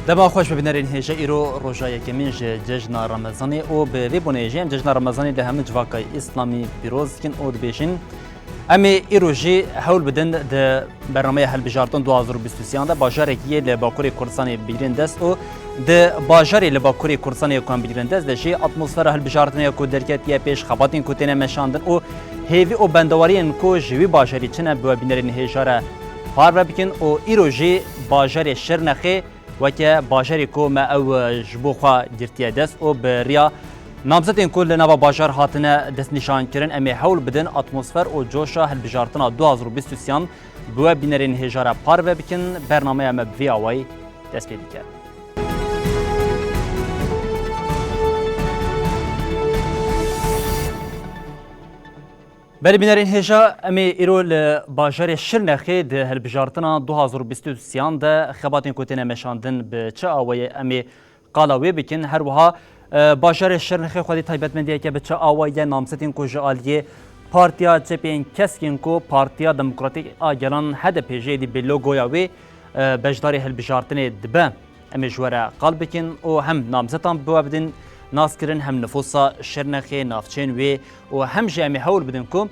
دبا خوش ببینرین هیجا ایرو روژای کمین جشن رمضانی او به ویبونیجیم جشن رمضانی ده همه جواکای اسلامی پیروز کن او دبیشین امی ایروژی حول بدن ده برنامه حل بجارتون 2023 ده باجارکیه لباکوری کردستان بگیرین دست او ده باجاری لباکوری کردستان یکان بگیرین دست ده جی اتمسفر حل بجارتون یکو درکتیه پیش خباتین کوتینه مشاندن او هیوی او بندوارین کو جوی باجاری چنه ببینرین هیجا پار بکن او ایروژی باجاری شرنخی وکه باجاری کو ما او جبوخا گرتیه دست او بریا نامزدین کل نوا باجار هاتنه دست نشان کرن امی حول بدن اتمسفر او جوشا هل بجارتنا 2023 بو بینرین هجاره پار بکن برنامه ام بی اوای دست پیدا کرد. بله بینرین هجا امی ایرول باجار شرنخی ده هل بجارتنا 2023 ده خباتین کوتینه مشاندن به چه اوای امی قالاوی بکن هر وها باجار شرنخی خودی تایبەتمەندیە که به چه آوای نامزدین کو جالیه پارتیا چپین کسکین کو پارتیا دموکراتیک آگران هده پیجی دی به لوگویا وی بجداری هل بجارتن دبه امی جوره قال بکن او هم نامزدان بوابدین ناس کرن هم نفوسا شرنخی نافچین وی و هم جامی حول بدن کو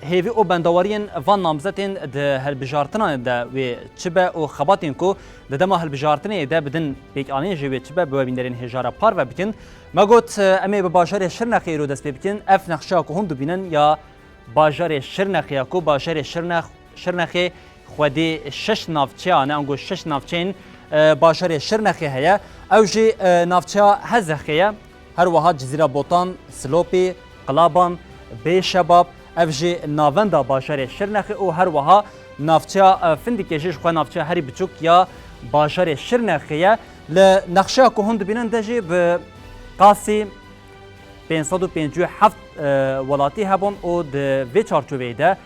هیوی او بندوارین وان نامزدین ده هل بجارتن ده و چبه او خباتین کو ده دما هل بجارتن ده بدن بیک آنی جوی چبه بوابیندرین هجاره پار و بکن ما گوت امی به باجار شرنخی رو دست بکن اف نقشه کو هم دو بینن یا باجار شرنخی کو باجار شرنخی خودی شش نافچه آنه انگو شش نافچین باجار شرنخی هیا او جی نافچه هزخیه هر وها جزیره بوتان سلوپی قلابان بی شباب افجی ناوندا باجار شرنخی او هر وها نافچه فندی کشش خو نافچه هری بچوک یا باجار شرنخیه ل نقشه کو هم دو بینن دجی به قاسی 557 ولاتی هبون او د وی چارچوبه ده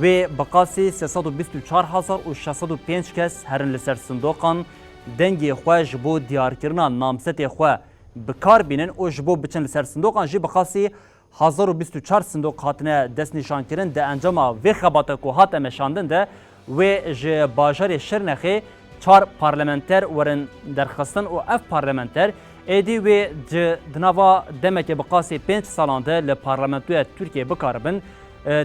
و بقاسی 324605 کس هرن لسر صندوقان دنگی خو جبو دیارکرنا نامزد خو بکار بینن او جبو بچن لسر صندوقان جی بقاسی 1024 صندوق هاتنه دست نشان کردن ده انجام و خباته کو هات مشاندن ده و ج باجار شرنخی 4 پارلمانتر ورن درخواستن او اف پارلمانتر ایدی و دنوا دمک بقاسی 5 سالانده لپارلمانتوی ترکیه بکاربن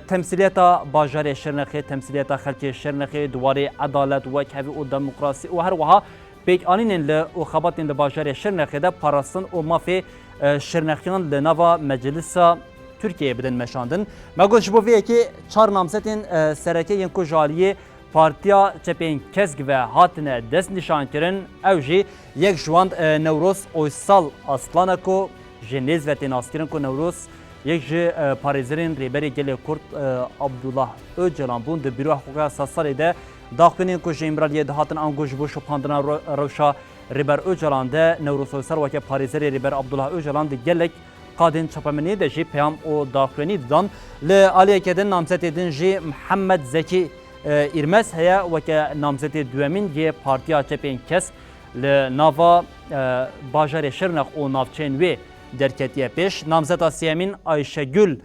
تمثیلیتا باجار شرنخی تمثیلیتا خلک شرنخی دواری عدالت و کهوی و دموکراسی و هر وها بیک آنین ل او خباتین د باجار شرنخی ده پاراستن او مافی شرنخیان لنوا مجلس ترکیه بدن مشاندن ما گوش بو وی کی 4 نامزدین سرکی ین کو جالیه پارتیا چپین کسگ و هاتنه دست نشان کرن او جی یک جواند نوروز اویسال اصلانه کو جنیز و تناسکرن کو نوروز یک جی پاریزرین ریبری گل کرد عبدالله اوجلان بون ده بیرو حقوق اساسی ده داخلین کو جمرالیه ده هاتن انگوش بو شپاندنا روشا ریبر اوجلان ده نوروز اویسال و که پاریزری ریبر عبدالله اوجلان ده گلک قادن چپمنی ده جی پیام او داخلینی دان ل علیه کدن نامزد دن جی محمد زکی ایرمز هیا و که نامزد دومین یه پارتیا چپین کس لناوا باجار شرنخ او نافچین وی درکتیه پیش نامزد سیامین آیشه گل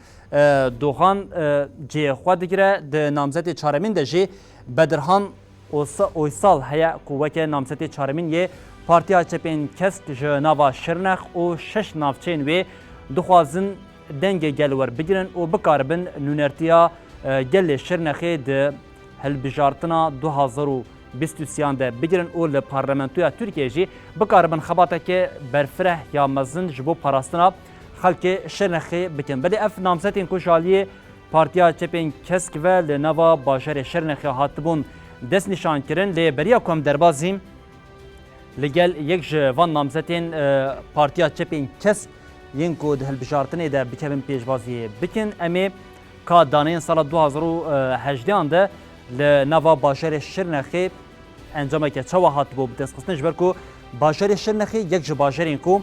دوخان جی خود دیگره ده نامزد چهارمین ده جی بدرهان اویسال هیا کو که نامزد چهارمین یه پارتیا چپین کس ناوا شرنخ او شش نافچین وی دخوازن دنگ گلور بگیرن او بکاربن نونرتیا گل شرنخی ده هل بجارتنا 2023 ده بگیرن او لپارلمانتویا ترکیه جی بکاربن خباته که برفره یا مزن جبو پاراستنا خلک شرنخی بکن بلی اف نامزدین کو جالیه پارتیا چپین کسک و لنوا باجار شرنخی هاتبون دست نشان کرن لی بریا کم دربازیم لگل یک جوان نامزدین پارتیا چپین کسک ین کو ده هل بجارتنه ده بکبن پیشبازی بکن امی که دانین سال 2018 ده لنوا باجار شرنخی انجام که چه وقت بود دست خستنش برکو باجار شرنخی یک ج باجارین کو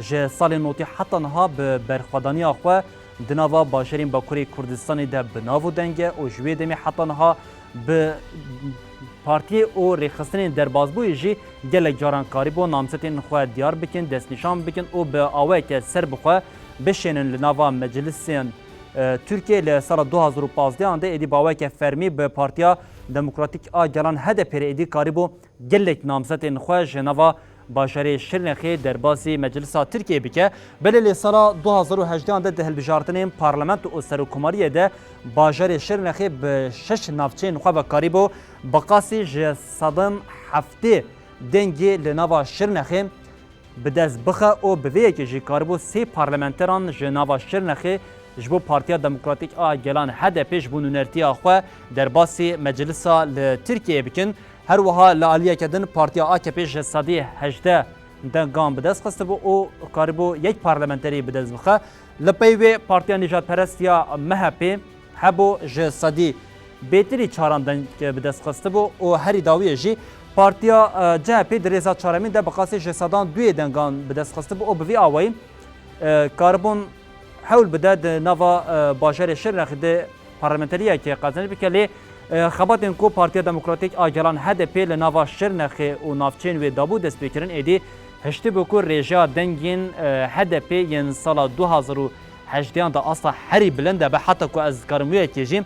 ج سال نوتی حتی نها به برخوادانی آخوا دنوا باجارین با کوری کردستانی ده بناو دنگه و جوی دمی حتی نها به پارتی او ریخستن در بازبوی جی گلک جارانکاری بو نامزدین خو دیار بکن دست نشان بکن او به آوه که سر بخوا بشینن لنوا مجلسین ترکیه لسال 2015 آنده ایدی باوه که فرمی به پارتیا دموکراتیک آگران هده پر ایدی کاری بو گلک نامزدین خو جنوا باجر شرنخی در باسی مجلس ترکیه بکه بله سال 2018 ده هلبجارتن پارلمان و سرکوماری ده باجر شرنخی به 6 نافچین خو و کاریبو بقاسی ج صدم هفته دنگی لنوا شرنخی بدست بخه او بویه که جی کاربو 3 پارلمانتران جنوا شرنخی جبو پارتیا دموکراتیک گلان HDP جبو نونرتیا خو در باسی مجلس ترکیه بکن هر وها لالیه کدن پارتیا AKP جسادی 18 دنگان بدست خسته بو او کاربو یک پارلمانتری بدست بخه لپیوی پارتیا نجات پرستیا MHP هبو جسادی بهتری چهارم دنگ بدست خسته بو او هری داویه جی پارتیا CHP در رضا چهارمین ده بقاسی جسادان دوی دنگان بدست خسته بو او بوی آوی کاربون حول بداد نوا باجر شرنخ ده پارلمانتریه که قازنی بکلی خباتن کو پارتیا دموکراتیک آگلان HDP لنوا شرنخ و نافچین و دابو دست بکرن ایدی هشتی بکو رژا دنگین HDP ین سال 2018 ده اصلا هری بلنده به حتی که از کارمویه کجیم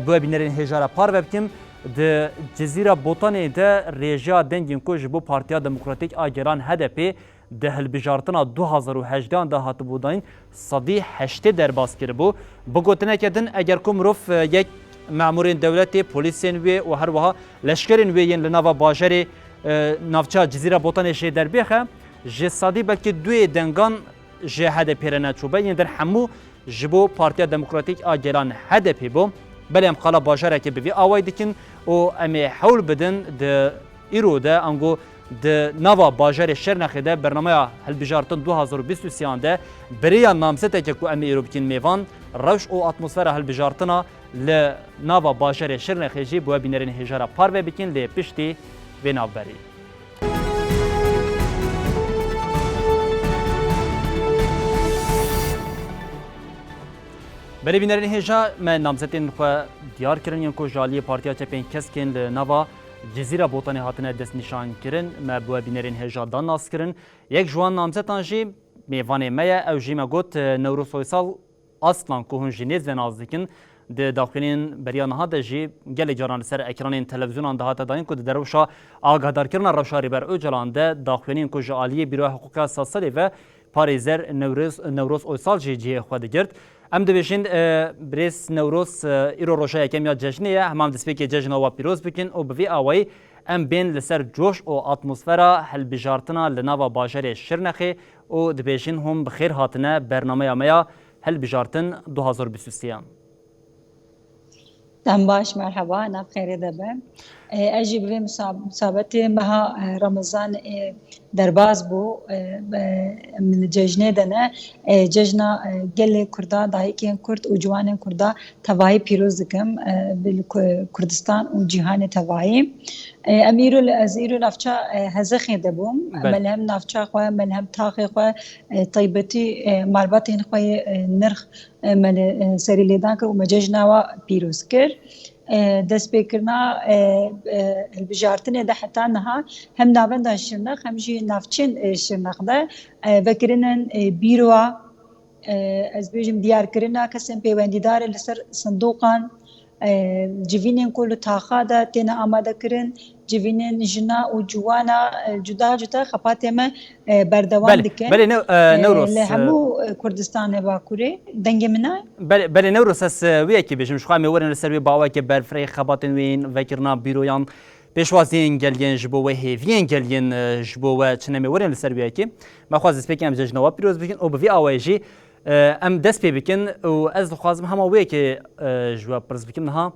بو بینرین هجاره پار وبکم ده جزیره بوتانی ده رژا دنگین کو جبو پارتیا دموکراتیک آگلان HDP ده هلبجارتنا 2018 ده هات بوداین صدی هشته در باز کرده بو بگوتنه کدن اگر کم روف یک معمورین دولتی پلیسین وی و هر وها لشکرین وی ین لناوا باجر نافچا جزیره بوتانش در بیخه جسادی بلکه دوی دنگان جهاد پیرنه چوبه ین در همو جبو پارتیا دموکراتیک آگلان HDP بو بله ام قالا باجره که بوی آوای دکن و امی حول بدن ده ایرو ده انگو د نوا باجر شرنخ ده برنامه هلبجارتن 2023 ده بریا نامسته که کو امی ایروبکین میوان روش او اتمسفر هلبجارتنا ل نوا باجر شرنخ جی بو بینرین هجاره پار و بکین ل پشتی و نوبری بری بینرین هجا من نامزدین خو دیار کردن کو جالی پارتیا چپین کسکن ل نوا جزیره بوتانی هاتنه دست نشان کرن ما بو بینرین هجا دان ناس کرن یک جوان نامزدان جی میوان میا او جی ما گوت نوروز سویسال اصلا کوهن جنیز و نازدیکن د داخلین بریان ها د جی گل جران سر اکران تلویزیون ده هات داین کو دروشا آگادار کردن روشاری بر او جلان ده داخلین کو جالی بیرو حقوق اساسی و پاریزر نوروز اوسال جی خود گرد ام دبیشین بریس نوروز ایرو روشای کمیا جشنیه همام دسپیک جشن و پیروز بکن او بوی آوی ام بین لسر جوش او اتمسفرا هلبجارتنا لناوا باجر شرنخی او دبیشین هم بخیر هاتنه برنامه میا هلبجارتن 2023 دم باش مرحبا انا بخير دبا اجي بوي مسابقتي مها رمضان درباز بو من ججنه دنا ججنا قال كردا دايكين كرد وجوان كردا تواي بيروز دكم بالكردستان وجهان تواي اميرو الازيرو نافچا هزخي دبوم ملهم نافچا خو ملهم تاخي خو طيبتي مالباتين خو نرخ مل سري ليدان كر ومججنا و بيروز كر دست بکرنا البجارتنه ده حتی نها هم ناوند شرنخ هم جی نافچین شرنخ ده وکرنن بیروا از بیجم دیار کرنا کسیم پیوندیدار لسر صندوقان جوینن کل تاخا ده تینا آماده کرن جوینن جنا و جوانا جدا جدا خپات ما بردوام دکن بله نوروز همو کردستان باکوری دنگ منا بله نوروز اس وی کی بجم شخوا میورن لسر باوا که برفری خپاتن وین وکرنا بیرویان پیشوازین گلین جبو و هیوین گلین جبو و چنمی ورن لسر وی کی ما خواز اسپیکم جنوا پیروز بکن او بوی آوایجی ام دست پی بکن و از خوازم همه وی که جوا پرز بکن ها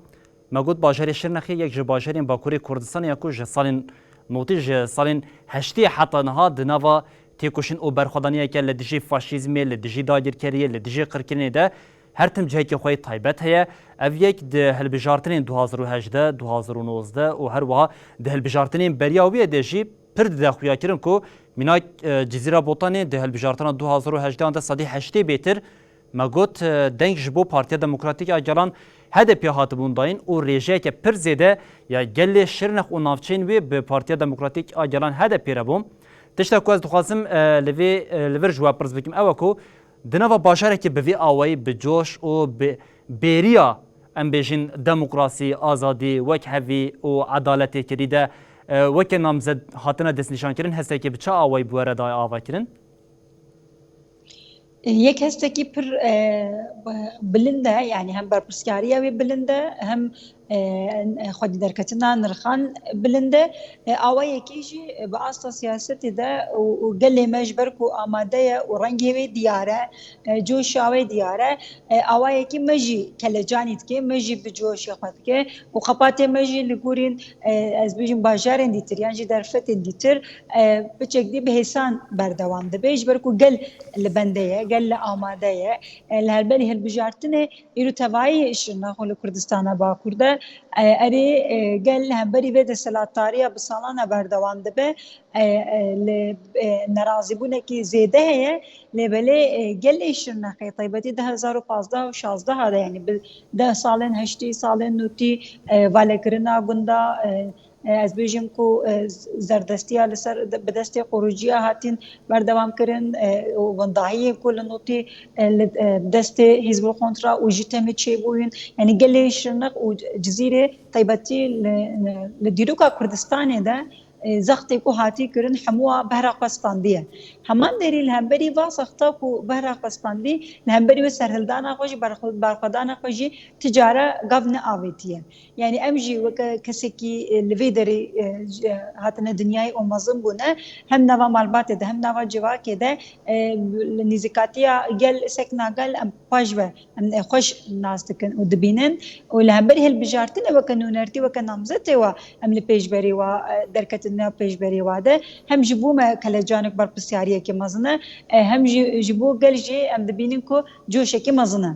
ما گفت باجر شرنخی یک جو باجرین باکوری کردستان یکو جو سالین نوتیج سالین هشتی حتی نها دنوا تیکوشن او برخوادانی که لدیجی فاشیزمی لدیجی داگیرکاری لدیجی قرکرینی ده هر تم جایی که خوی تایبت هیا او یک ده هلبجارتنین 2018 2019 و هر وها ده هلبجارتنین بریاوی دجی پرد ده خویا کرن کو مینا جزیره بوتانی ده هلبجارتنا 2018 ده صدی هشتی بیتر ما گفت دنگ جبو پارتیا دموکراتیک اجلان HDP هاتبون داین و رژه که پر زیده یا گل شرنخ و نافچین وی به پارتیا دموکراتیک اجلان HDP ربوم تشتا کو از دخوازم لور جواب پرز بکیم او کو دنوا باشره که به وی آوای به جوش و به بیریا ام بیشین دموکراسی آزادی وک هوی و عدالت کریده وەکە نامزەد هاتنە دەستنیشانکردن هەستێکی بچە ئاوای بوەرە دای ئاواکردن؟ یەک هەستێکی پر بلندە یعنی هەم بەرپرسیاریە وێ بلندە هەم خودی دەرکەتنا نرخان بلندە ئاوایەکیژی بە ئاستا سیاسەتیدا و گەلێ مەش بەرک و ئامادەیە و ڕەنگێ وێ دیارە جۆشاوێ دیارە ئاوایەکی مەژی کەلەجانی دکێ مەژی بجۆشی خۆتکێ و خەپاتێ مەژی لە گورین ئەس بژین باژارێن دیتر یانجی دەرفەتێن دیتر بچێکدی بەهێسان بەردەوام دەبێژ بەرک و گەل لە بەندەیە گەل لە ئامادەیە لە هەربەری هەلبژارتنێ ئیرو تەڤایی شرنەخۆ لە کوردستانە باکووردە ئەرێ گەل هەمبەری بێ دەسەڵاتداریە بە ساڵانە بەردەوام دەبێ نەرازیبوونێکی زێدە هەیە لێبەلێ گەلێ شرنەخی تایبەتی 2015 و 16 هەدا یعنی ده ساڵێن هەشتی ساڵێن نوتی ڤالێکردنا گوندا ez bêjim ku zerdestiya li ser bi destê quruciya hatin berdewamkirin û wendahiyê ku li notî li destê Hîzbul Kontra û jî temê çêbûyîn yanî gelê şirneq û cizîrê taybetî li dîroka Kurdistanê de زەختێ ku hatî kirin hemûa behra xwe standiye heman derî li hemberî va sexta ku behra xwe standî li hemberî wê serhildana xwe jî berxwedana xwe jî ticare gav neavêtiye yani em jî weke kesekî li vê derê hatine dinyayê û mezin bûne hem nava malbatê de hem nava civakê de li nîzîkatiya gel sekna gel em paş ve em xweş nas dikin û dibînin û li hemberî hilbijartinê weke nûnertî weke namzetê we em li pêşberî we derketin نه پێشبەری واده هم ji bo me kelecanek berpirsiyariyekê mezin e hem ji bo gel jê em dibînin ku coşekê mezin e.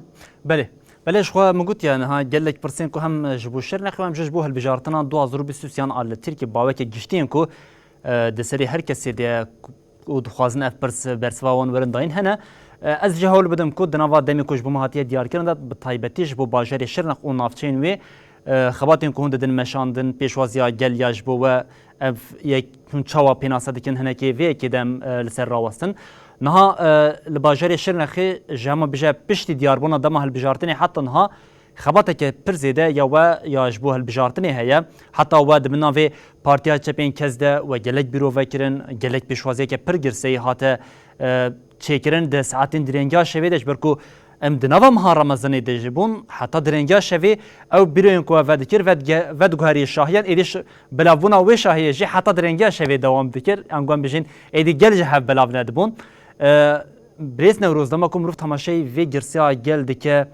Belê belê ji xwe min gotiye niha gelek pirsên ku hem ji bo şirnexê hem ji bo hilbijartina 2023 yan a li Tirkiye bawekê giştiyên ku di serê her kesê de û dixwazin ev pirs bersiva wan werin dayîn hene ez jî hewl bidim ku di nava demê ku ji bo me hatiye diyarkirin de bi taybetî ji bo bajarê Şirnex û navçeyên wê xebatên ku hûn didin meşandin pêşwaziya gel ya ji bo we ev yek hûn çawa pênasa dikin hinekê vêyekê de em li ser rawestin niha li bajarê Şirnexê ji hema bije piştî diyarbûna dema hilbijartinê heta niha xebateke pir zêde ya we ya ji bo hilbijartinê heye heta we di min navê partiya çepên kez de we gelek bîrovekirin gelek pêşwaziyeke pir girseyî hate çêkirin di saetên dirêngiya şevê de ji ber ku em di nava meha Ramezanê de jî bûn heta dirêngiya şevê ew bîroyên ku ve dikir vediguheriyê şahiyan êdî belavbûna wê şahiyê jî heta dirêngiya şevê dewam dikir em guhan bijîn êdî gel ji hev belav nedibûn Birêz Newroz dema ku mirov temaşeyê vê girsiya gel dike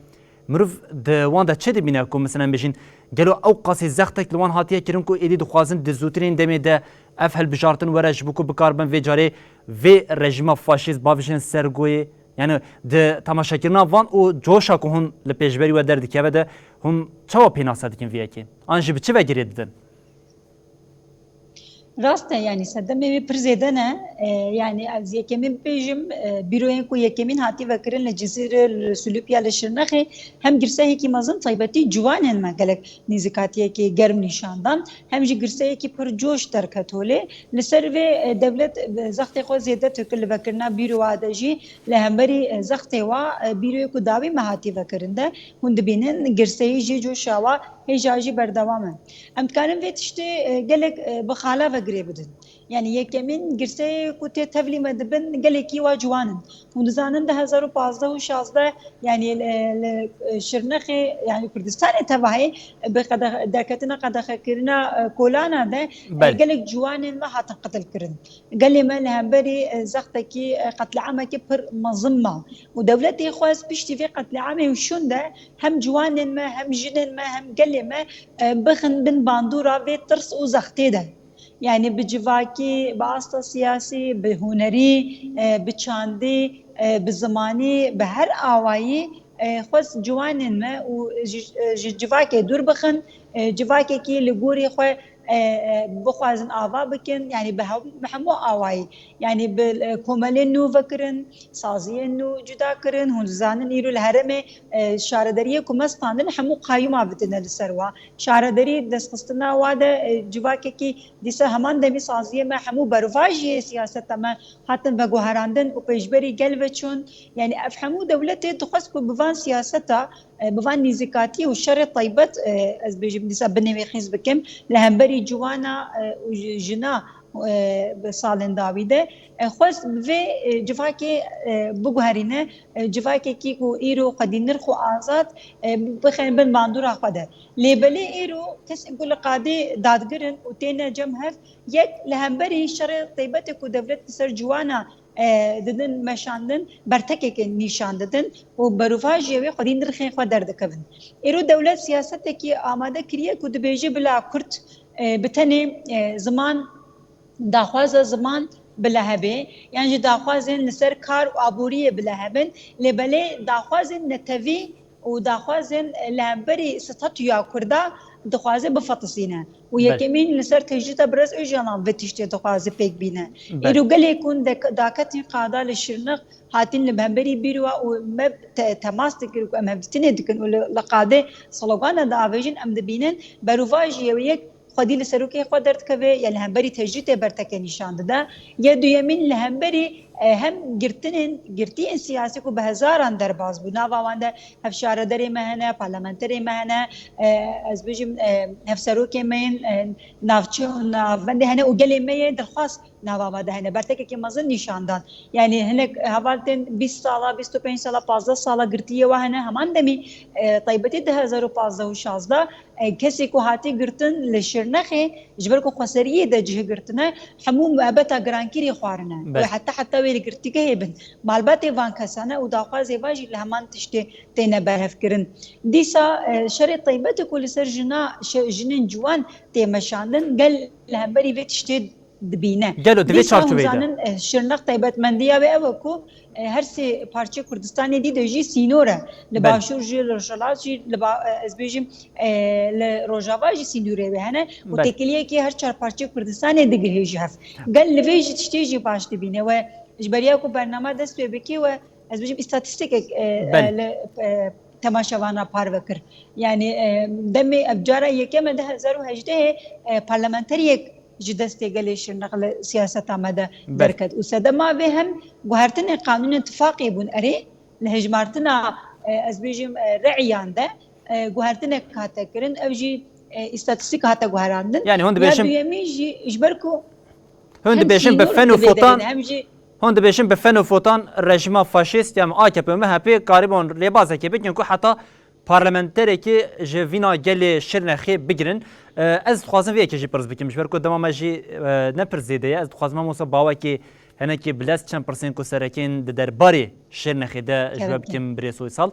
mirov di wan de çi dibîne ku mesela em bijîn gelo ew qasî zextek li wan hatiye kirin ku êdî dixwazin di zûtirên demê de ev helbijartin were ji bo ku bikar bin vê carê vê rejima faşîst bavêjin sergoyê yani di temaşekirina van û coşa ku hûn li pêşberî we derdikeve de hûn çawa pênasa dikin vê yekê an ji bi çi ve girê didin Rast e yani sedemê wê pir zêde ne yani ez yekemîn bêjim bîroyên ku yekemîn hatî vekirin li Cizîrê li Sulûpiya li Şirnexê hem girseyekî mezin taybetî ciwanên me gelek nîzîkatiyekê germ nîşandan hem jî girseyekî pir coş derketolê li ser vê devlet zextê xwe zêde tirkir li vekirina bîrowa de jî li hemberî zextê wa bîroyê ku dawî me hatî vekirin de hûn dibînin girseyî jî coşa wa hêja jî berdewam e em dikarin vê tiştê gelek bi xala vegirê bidin yani yekemîn girseyê ku tê tevlî me dibin gelekî wa ciwanin hûn dizanin 2015 û 16 yani li Şirnexê yani Kurdistanê tevahî bi derketina qedexekirina kolana de gelek ciwanên me hatin qetil kirin gelê me li hemberî zextekî qetleamekî pir mezin ma û dewletê xwest piştî vê qetleamê şûn de hem ciwanên me hem jinên me hem gelê me bixin bin bandûra vê tirs û zextê de yani bi civakî bi asta siyasî bi hunerî bi çandî bi zimanî bi her awayî xwest ciwanên me û ji civakê dûr bixin civakekî li gorî xwe bixwazin ava bikin yani bi hemû awayî yani bi komelên nû vekirin saziyên nû cuda kirin hûn dizanin îro li herêmê şarederiyê ku me standin hemû qayûma bidine li ser wa şarederî destxistina wa de civakekî dîsa heman demî saziyê me hemû bervajiyê siyaseta me hatin veguherandin û pêşberî gel veçûn yani ev hemû dewletê dixwest ku bi van siyaseta بفان نزكاتي والشر طيبت از بيجي نسب بني خيز بكم لهمبري جوانا جنا بسالن داویده خوش به جفاکی بگوهرینه جفاکی کی کو ایرو قدینر خو آزاد بخن بن باندورا خده لیبلی ایرو کس کل قاده دادگرن و تینا جمهر یک لهمبری شر طیبت کو دولت سر جوانا ددن مشاندن برتکه نشان ددن و بروفاج یوی قدینر خین خو درد کبن ایرو دولت سیاست کی آماده کریه کو دبیجی بلا کرد بتنی زمان داخواز زمان بلهبه يعني داخوازن لسر كار وابوريه بلهبن لبلي داخوازن نتوي وداخوازن لهمبري ستاتيا كردا دخوازه بفطسينه ويكمين لسر تجيتا برز اجانا بتشتي دخوازه بيك بينا ايرو قال يكون داكتي قادا للشرنق هاتين لبهمبري بيروا وما تماس تكرو ام هبتني دكن لقاده سلوغان دافيجن ام دبينن بروفاج يويك خودی لسروکی خود درد که یا لهمبری تجربه برتکه نشان داده یا دویمین لهمبری هم گرتی سیاسی کو به هزاران درباز بود ناوانده هفشار دری مهنه پارلمانتری مهنه از بجیم هفسروکی مهن نافچه نافنده هنه اوگلی مهن درخواست ناوانده هنه برتکه که مزن نشان داد یعنی هنه حوالتن 20 ساله 25 ساله 15 ساله گرتیه و هنه همان دمی طیبتی 2015 و 16 کسی کو هاتی گرتن لشرنخه جبر کو خسریه د جه گرتنه حموم ابتا گرانکیری خوارنه و حتی ویل گرتیگه هبن مالبات وان کسانه و داخواز واجی لهمان تشتی تینه برهف کرن دیسا شر طیبت کل سر جنین جوان تیمشاندن گل لهمبری وی تشتی دبینه گلو دوی چارچوبیده شرنخ طیبت مندیه و اوکو هر سه پارچه کردستانی دی دوجی سینوره لباشور جی لرشالات جی لبا از بیجیم لروجاوا جی سینوره به هنه و تکلیه که هر چهار پارچه کردستانی دیگه هیچ هست قال لویج تشتیجی باش دبینه و اجباریا کو برنامه دست بکی و از بیجیم استاتستیک تماشاوانا پارو کر یعنی دمی ابجاره یکم 2018 پارلمانتری جدسته گلیش نقل سیاست آمده درکد و سدما به هم گوهرتن قانون اتفاقی بون اری لهجمارتنا از بیجیم رعیان ده گوهرتن کاتا کرن اوجی استاتستیک هاتا گوهراندن يعني هون بيشم يجي اجبركو هون بيشم بفن وفوتان هون بيشم بفن وفوتان رژیم فاشیست یا AKP MHP قریبان لبازه که بگن که حتی پارلمانتری که جوینا گل شرنخی بگیرن از خوازم وی که جی پرز بکیم شبر کو دما ماجی نپرزیده از خوازم موسا باوا که هنه که بلاس چند پرسنت کو سرکین در باری شرنخی ده جواب کم بریسوی سال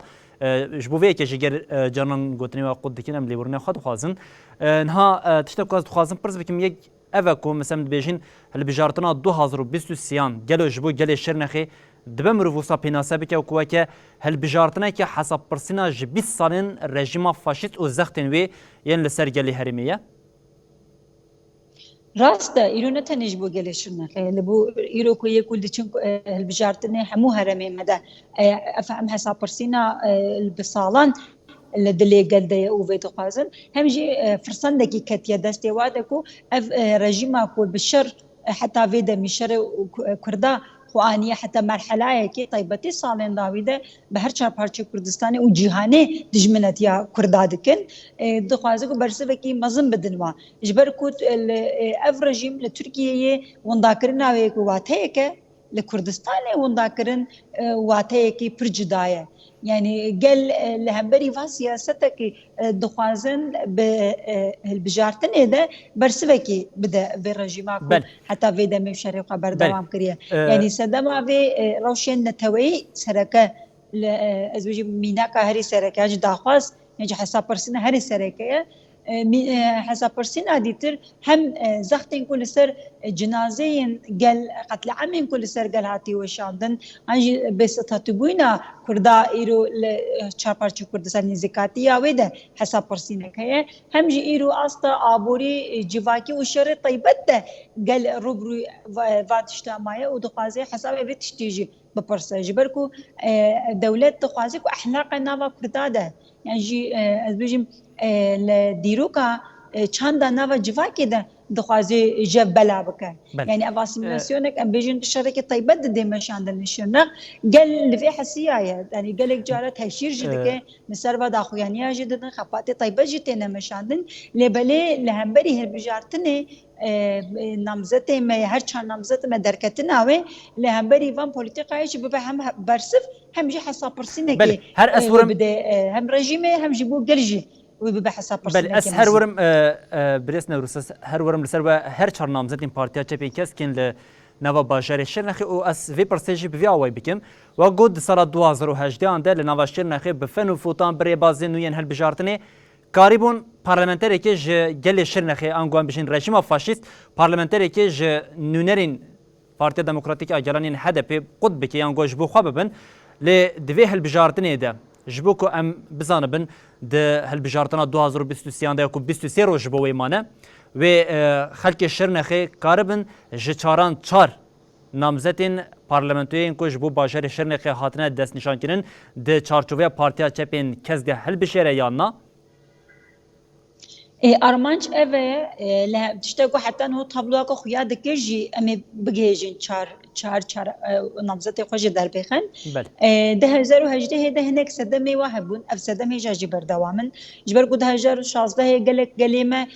جبو وی که جگر جانان گوتنی و قد دکین ام لیورن خود خوازن نها تشتاق از خوازم پرز بکیم یک اوکو مثلا بیشین هل بجارتنا 2023 گلو جبو گل شرنخی دبه مروفوسا پیناسه بکه و که هل بجارتنا که حساب پرسینا ج 20 سالین رژیم فاشیست و زختن وی یعنی لسر گلی هرمیه راسته ایرو نتنج بو گلی شرنخی لبو ایرو کو یکول دیچن هل بجارتنا همو هرمی مده افهم حساب پرسینا البصالان لدلي قلدي وفيتو قازن هم جي فرصندكي كتيا دستي وادكو اف رجيما كو بالشر حتى فيدا مشر كردا خوانيه حتى مرحله كي طيبتي صالين داويده بهر چار پارچه كردستاني و جهاني دجمنت يا كردا دكن دخوازكو برسفكي مزن بدنوا جبر كوت اف رجيم لتركيا ونداكرنا ويكو واتهيك لكردستان ونداكرن واتهيكي برجدايه يعني قال لهمبري فا سياستك دخوازن بالبجارتن هذا برسفكي بدا بالرجيماكو حتى في دم شريق خبر دوام كريه يعني سدما في روشن نتوي سركه ازوجي ميناكا هري سركه داخواز يعني حساب برسنا هري سركه حساب برسنا ديتر هم زختين كل سر جنازين قال قتل عمين كل سر قال هاتي وشاندن انجي بس تطبوينا كردا ايرو چاپارچو كردستان زكاتيا ودا حساب برسنا كه هم جي ايرو استا ابوري جواكي وشر طيبت قال روبرو فاتشتا مايا ودقازي حساب بتشتيجي بپرسه جبركو دولت تخوازيكو احلاق ناوا كرداده يعني جي از بيجم لديروكا چند ناوا جواكي ده دخوازی جب بلا بکن بله. یعنی اواسیماسیونک ام بیجن شرکت طیبه ده مشاندن نشنق قال لفي حسيايا يعني قال لك جارت هشير جدك نسر ودا خويانيا جدن خفاتي طيبه جتنا مشاندن لبلي لهمبري هالبجارتني نامزته ما هر چند نامزته ما درکتنا و لهمبري وان پولیتیکایش به هم برسف هم جي حساب پرسینه بله. که هر اسورم هم رژیمه هم جيبو گلجي وبه حساب پرسینه بله. اس هر ورم بريس نوروس هر ورم لسر و هر چند نامزتین پارتیا چپین کس کن ل نوا باجر شرنخی او اس وی پرسیجی بی آوای بکم و گود سال 2018 انده ل نوا شرنخی به فن و فوتان بری بازی نوین هل بجارتنی کاریبون پارلمانتری که ج گل شرنخی انگوان بشین رژیم فاشیست پارلمانتری که ج نونرین پارتی دموکراتیک اجرانین هدف قد بکی انگوش بو خواب بن ل دوی هل بجارتنی ده جبو کو ام بزانه بن ده هل بجارتنا 2023 انده کو 23 روز بو ویمانه و خلق شرنخی کاربن جچاران چار نامزتین پارلمانتوین کوش بو باجر شرنخی هاتنه دست نشان کنن ده چارچوبه پارتیا چپین کزگه هل بشیره یاننا ارمانج اوه له تشتكو حتى انه طبلوك خويا دكجي امي بجيجن چار نامزت خوش در بخن ده هزار و هجده ده هناك سدمي واحبون اف سدمي جاجي بردوامن جبر قد هزار و شازده قلق قليمه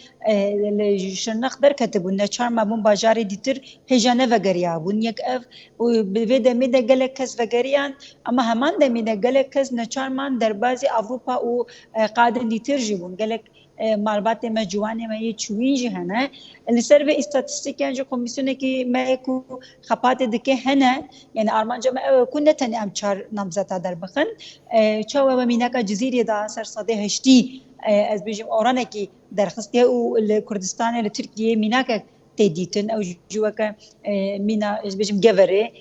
شرنخ در كتبون چار مابون باجاري ديتر هجانه وگريابون يك اف بيده ميده قلق كس وگريان اما همان ده ميده قلق كس نچار مان در بازي اوروبا و قادن ديتر جيبون قلق معلومات ما جوانه ما يچوينج هنا لسر به استاتستيكيان جو كوميسيون كي ما يكو خپات دكه هنا يعني ارمان جما كنا تن ام چار نامزتا در بخن چاو و ميناكا جزيره دا سر صده هشتي از بيجم اورانه كي درخسته او الكردستان لتركيا ميناكا تديتن او جوكا مينا از بيجم جفري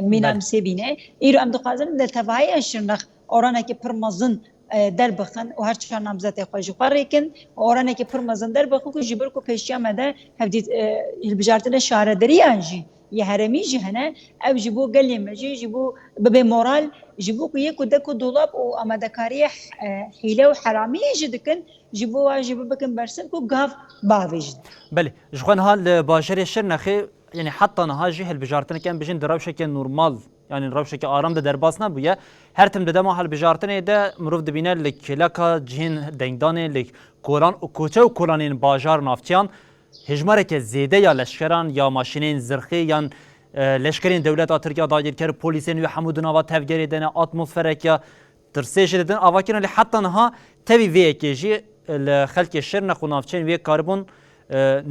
مينا مسبينه ايرو ام دقازن لتفاهي اشرنخ اورانه كي پرمزن در بخن و هر چهار نامزد خوش خوريكن اورانه که پرمزن در بخو که جبر کو پیشیا مده هفدی البجارتنا شاردري انجي يا هرمي جهنا او جيبو قال لي جيبو ببي مورال جيبو كو يكو دكو دولاب او امدكاريه حيله وحراميه جدكن جيبو بكن برسن كو غاف باويج بله جوان هال باجر شرنخي يعني حتى نهاجي البجارتنا كان بجين دراوشه كان نورمال يعني روشه که آرام ده درباس نبوده هر تم ده ما حال بجارتنه ده مروف دبینه لکلکا جهن دنگدانه لک کوران و کوچه و کورانین باجار نافتیان هجماره که زیده یا لشکران یا ماشینین زرخی یا لشکرین دولت ترکیه دایر کر پلیسین و حمودنا و تفگری دنه اتمسفرک یا ترسیش دن آواکینا لی حتی نها تبی وی کیجی لخلق شرنخ و نافتین وی کاربون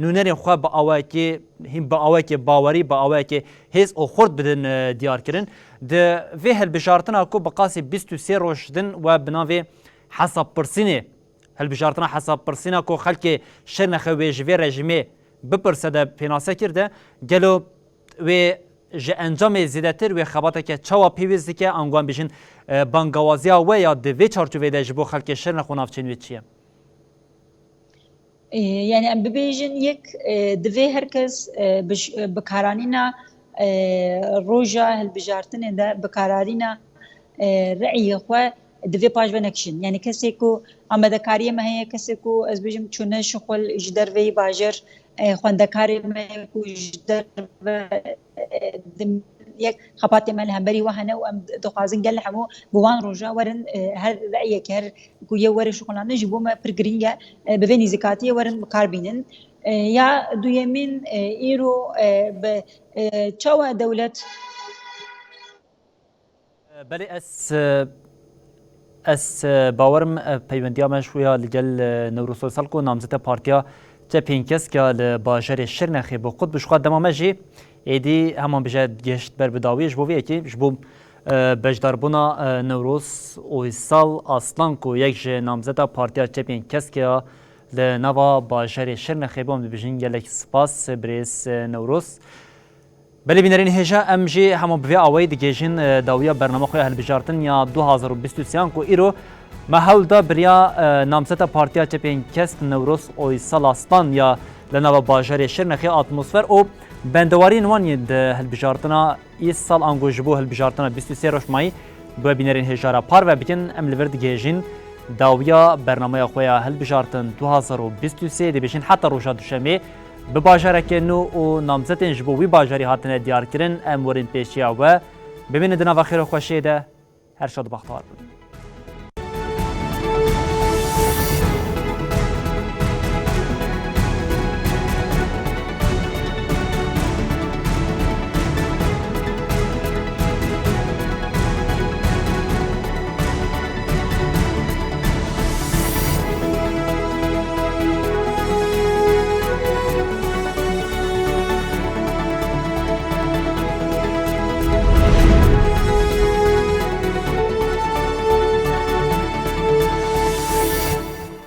نونرین خواه با آواکی هم با آواکی باوری با آواکی هیز او خورد بدن دیار کرن ده وی هل بجارتنا کو بقاسی 23 روش دن و بناوی حساب پرسینه هل بجارتنا حساب پرسینه کو خلق شرنخ و جوی رژیمه بپرسه ده پیناسه کرده گلو و جه انجام زیدتر و خباته که چوا پیویزی که انگوان بیشن بانگوازیا و یا دوی چارچوبه ده جبو خلق شرنخ و نافچین وی چیه؟ يعني ام ببيجن يك دفي هركز بكارانينا روجا هالبجارتن ده بكارانينا رأي خو دفي باج بنكشن يعني كسيكو اما دكاريه ما هي كسيكو از بيجم چونه شغل جدر وي باجر خواندكاري ما كو جدر يك خبات مال همبري وهنا وام دقازن قال حمو بوان روجا ورن هر رايك هر كويه ور شغلان جيبو ما برغرينيا بفيني زكاتيه ورن كاربينن يا دو يمين ايرو ب تشوا دولت بلي اس باورم پیوندیا مشویا لگل نوروز سالکو نامزده پارتیا تپینکس که لباجر شرنخی با خود بشخواد دمامجی ایدی همان بجد گشت بر بداویش بویه که جبو بجداربونا نوروز و سال اصلان کو یک نامزده پارتیا تپینکس که لنوا باجر شرنخی بام بجین گلک سپاس بریس نوروز بله بینرین هجا امجی همون بوی آوی دیگهجین داویا برنامه خوی هل بجارتن یا 2023 کو ایرو محل دا بریا نامزده پارتیا چپین کست نوروز اوی سالاستان یا لنوا باجر شرنخی اتمسفر او بندواری نوانی ده هل بجارتنا ای سال انگوجبو هل بجارتنا 23 روش مای بو بینرین هجا را پار و بکن املور دیگهجین داویا برنامه خوی هل بجارتن 2023 دی بشین حتی روشا دوشنبه bi bajareke nû û namzetên ji bo wî bajarî hatine diyarkirin em werin pêşiya we bibînin di nava xêra xweşê de her şad baxtewar bin.